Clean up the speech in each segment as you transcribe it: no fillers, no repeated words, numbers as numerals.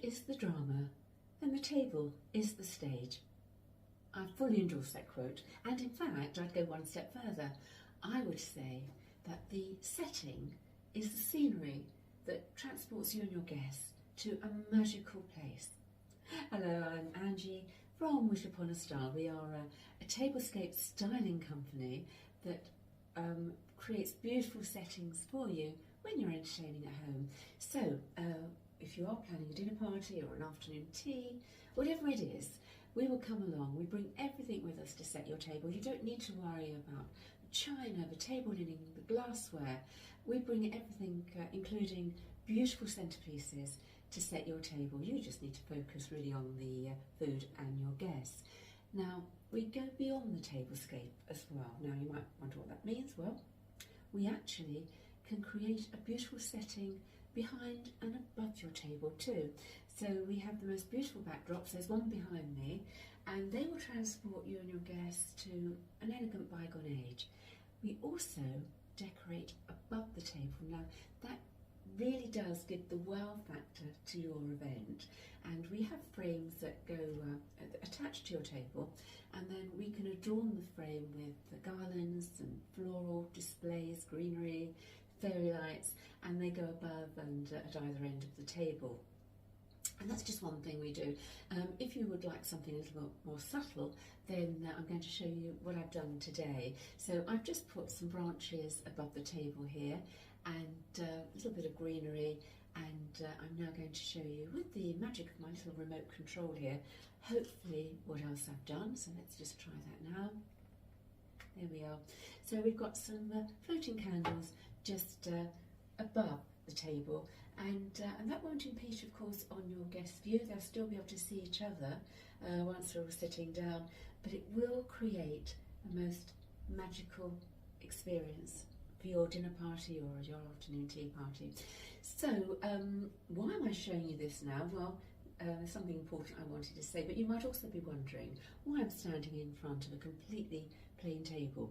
is the drama and the table is the stage. I fully endorse that quote, and in fact I'd go one step further. I would say that the setting is the scenery that transports you and your guests to a magical place. Hello, I'm Angie from Wish Upon a Star. We are a tablescape styling company that creates beautiful settings for you when you're entertaining at home. So if you are planning a dinner party or an afternoon tea, whatever it is, we will come along. We bring everything with us to set your table. You don't need to worry about the china, the table linen, the glassware. We bring everything, including beautiful centerpieces, to set your table. You just need to focus really on the food and your guests. Now, we go beyond the tablescape as well. Now, you might wonder what that means. Well, we actually can create a beautiful setting behind and above your table too. So we have the most beautiful backdrops. There's one behind me, and they will transport you and your guests to an elegant bygone age. We also decorate above the table. Now, that really does give the wow factor to your event, and we have frames that go attached to your table, and then we can adorn the frame with the garlands and floral displays, greenery, fairy lights, and they go above and at either end of the table. And that's just one thing we do. If you would like something a little bit more subtle, then I'm going to show you what I've done today. So I've just put some branches above the table here and a little bit of greenery, and I'm now going to show you, with the magic of my little remote control here, hopefully what else I've done. So let's just try that now. There we are. So we've got some floating candles just above the table, and that won't impede, of course, on your guest view. They'll still be able to see each other once they're all sitting down, but it will create a most magical experience for your dinner party or your afternoon tea party. So why am I showing you this now? Well, there's something important I wanted to say, but you might also be wondering why I'm standing in front of a completely plain table.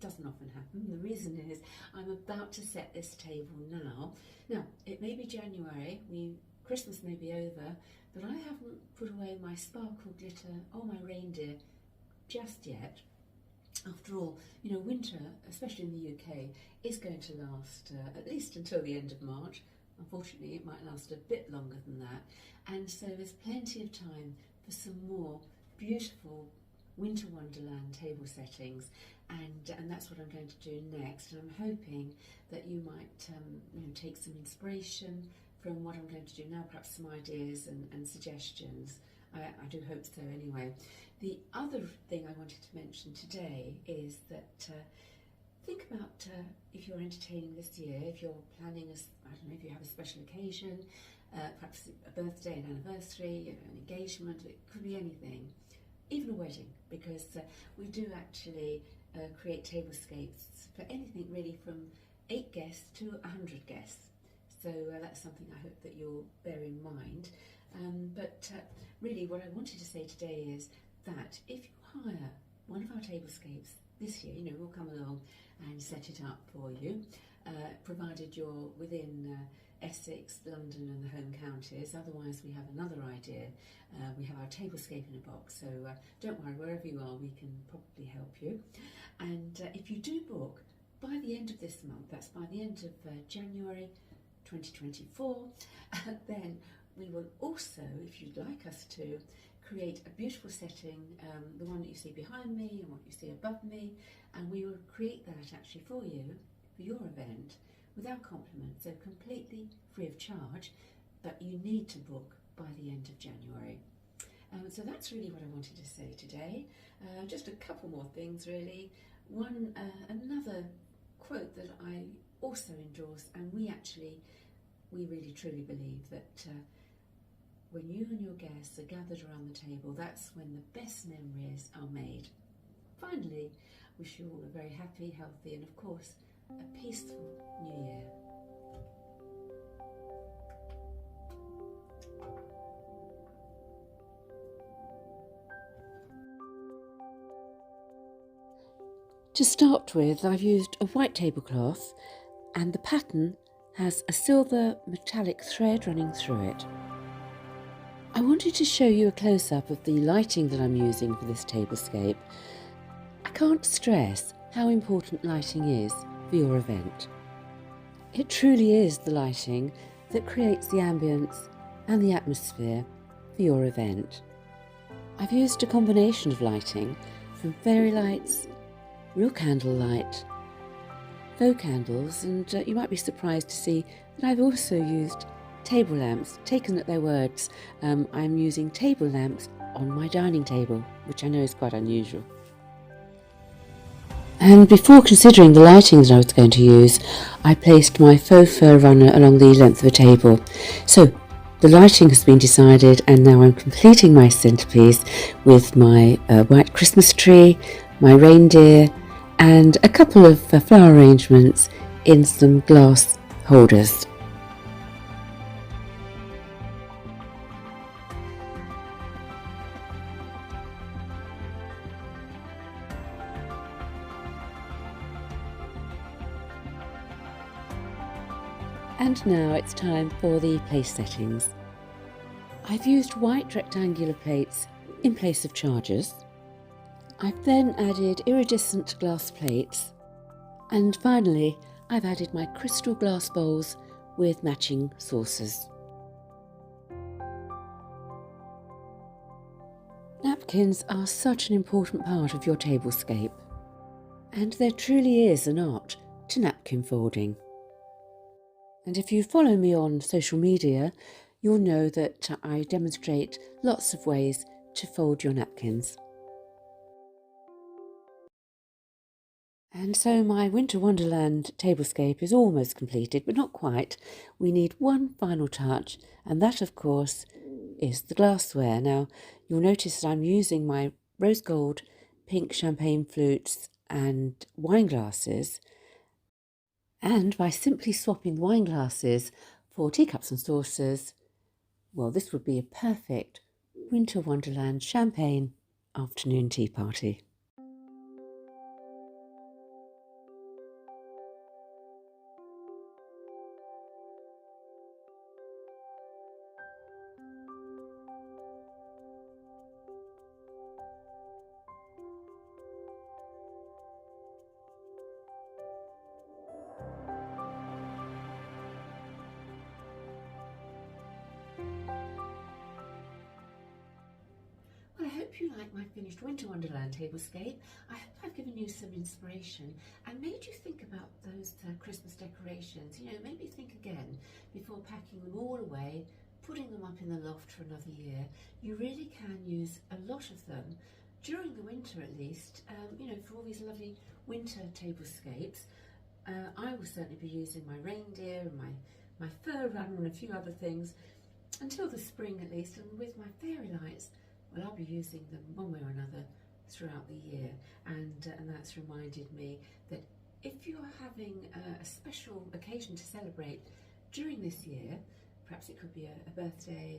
Doesn't often happen. The reason is I'm about to set this table now. Now, it may be January, Christmas may be over, but I haven't put away my sparkle glitter or my reindeer just yet. After all, you know, winter, especially in the UK, is going to last at least until the end of March. Unfortunately, it might last a bit longer than that. And so there's plenty of time for some more beautiful Winter Wonderland table settings, and that's what I'm going to do next. And I'm hoping that you might take some inspiration from what I'm going to do now, perhaps some ideas and suggestions. I do hope so anyway. The other thing I wanted to mention today is that think about if you're entertaining this year, if you're planning, I don't know, if you have a special occasion, perhaps a birthday, an anniversary, an engagement, it could be anything. Even a wedding, because we do actually create tablescapes for anything really from 8 guests to 100 guests. So that's something I hope that you'll bear in mind. But really what I wanted to say today is that if you hire one of our tablescapes this year, you know, we'll come along and set it up for you, provided you're within Essex, London and the home counties. Otherwise we have another idea. We have our tablescape in a box, so don't worry, wherever you are we can probably help you. And if you do book by the end of this month, that's by the end of January 2024, then we will also, if you'd like us to, create a beautiful setting, the one that you see behind me and what you see above me, and we will create that actually for you, for your event, without compliment, so completely free of charge, but you need to book by the end of January. So that's really what I wanted to say today. Just a couple more things really. One, another quote that I also endorse, and we really truly believe that when you and your guests are gathered around the table, that's when the best memories are made. Finally, wish you all a very happy, healthy and of course a peaceful New Year. To start with, I've used a white tablecloth and the pattern has a silver metallic thread running through it. I wanted to show you a close-up of the lighting that I'm using for this tablescape. I can't stress how important lighting is for your event. It truly is the lighting that creates the ambience and the atmosphere for your event. I've used a combination of lighting from fairy lights, real candlelight, faux candles, and you might be surprised to see that I've also used table lamps. Taken at their words, I'm using table lamps on my dining table, which I know is quite unusual. And before considering the lighting that I was going to use, I placed my faux fur runner along the length of a table. So the lighting has been decided, and now I'm completing my centrepiece with my white Christmas tree, my reindeer, and a couple of flower arrangements in some glass holders. And now it's time for the place settings. I've used white rectangular plates in place of chargers. I've then added iridescent glass plates, and finally I've added my crystal glass bowls with matching saucers. Napkins are such an important part of your tablescape, and there truly is an art to napkin folding. And if you follow me on social media, you'll know that I demonstrate lots of ways to fold your napkins. And so my Winter Wonderland tablescape is almost completed, but not quite. We need one final touch, and that, of course, is the glassware. Now, you'll notice that I'm using my rose gold pink champagne flutes and wine glasses. And by simply swapping wine glasses for teacups and saucers, well, this would be a perfect Winter Wonderland champagne afternoon tea party. Well, I hope you like my finished Winter Wonderland tablescape. I hope I've given you some inspiration and made you think about those Christmas decorations. You know, maybe think again before packing them all away, putting them up in the loft for another year. You really can use a lot of them during the winter, at least, you know, for all these lovely winter tablescapes. I will certainly be using my reindeer and my fur runner and a few other things until the spring at least, and with my fairy lights, well, I'll be using them one way or another throughout the year, and that's reminded me that if you're having a special occasion to celebrate during this year, perhaps it could be a birthday,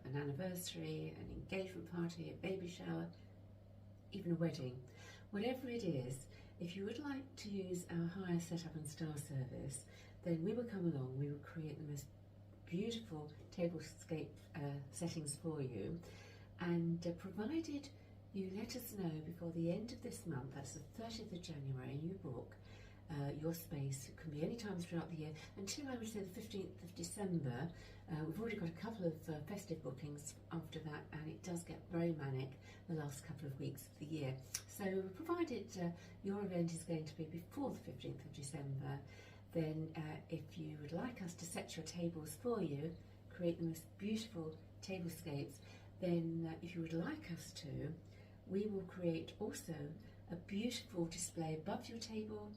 an anniversary, an engagement party, a baby shower, even a wedding, whatever it is, if you would like to use our hire setup and star service, then we will come along, we will create the most beautiful tablescape settings for you. And provided you let us know before the end of this month, that's the 30th of January, and you book your space. It can be any time throughout the year until I would say the 15th of December. We've already got a couple of festive bookings after that, and it does get very manic the last couple of weeks of the year. So provided your event is going to be before the 15th of December, then if you would like us to set your tables for you, create the most beautiful tablescapes, then if you would like us to, we will create also a beautiful display above your table,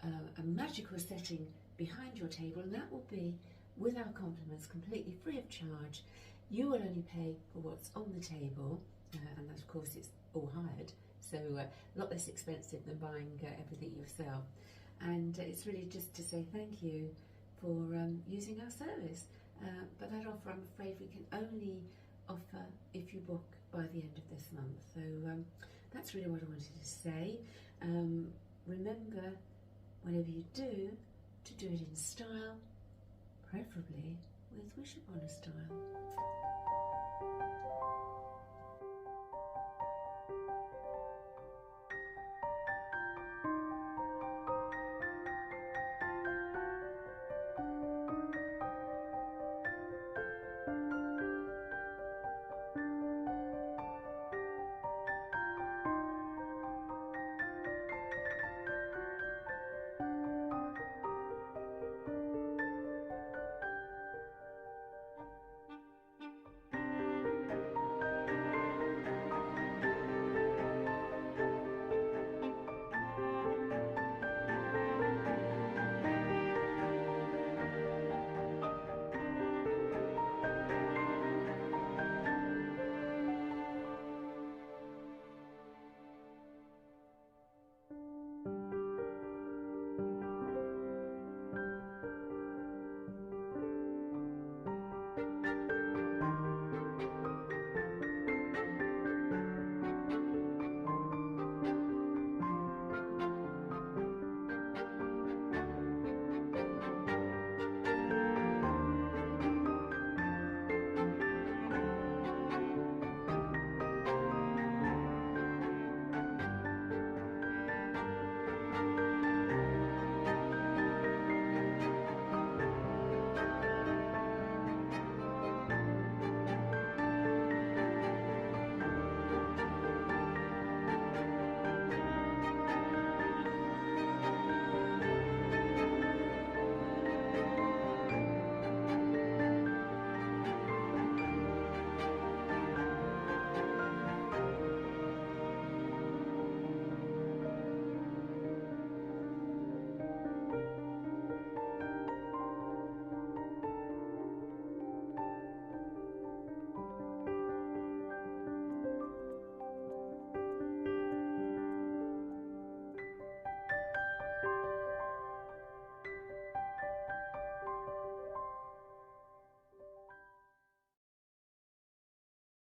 a magical setting behind your table, and that will be with our compliments, completely free of charge. You will only pay for what's on the table, and of course it's all hired, so a lot less expensive than buying everything yourself. And it's really just to say thank you for using our service. But that offer, I'm afraid, we can only offer if you book by the end of this month. So that's really what I wanted to say. Remember, whatever you do, to do it in style, preferably with wish upon a style.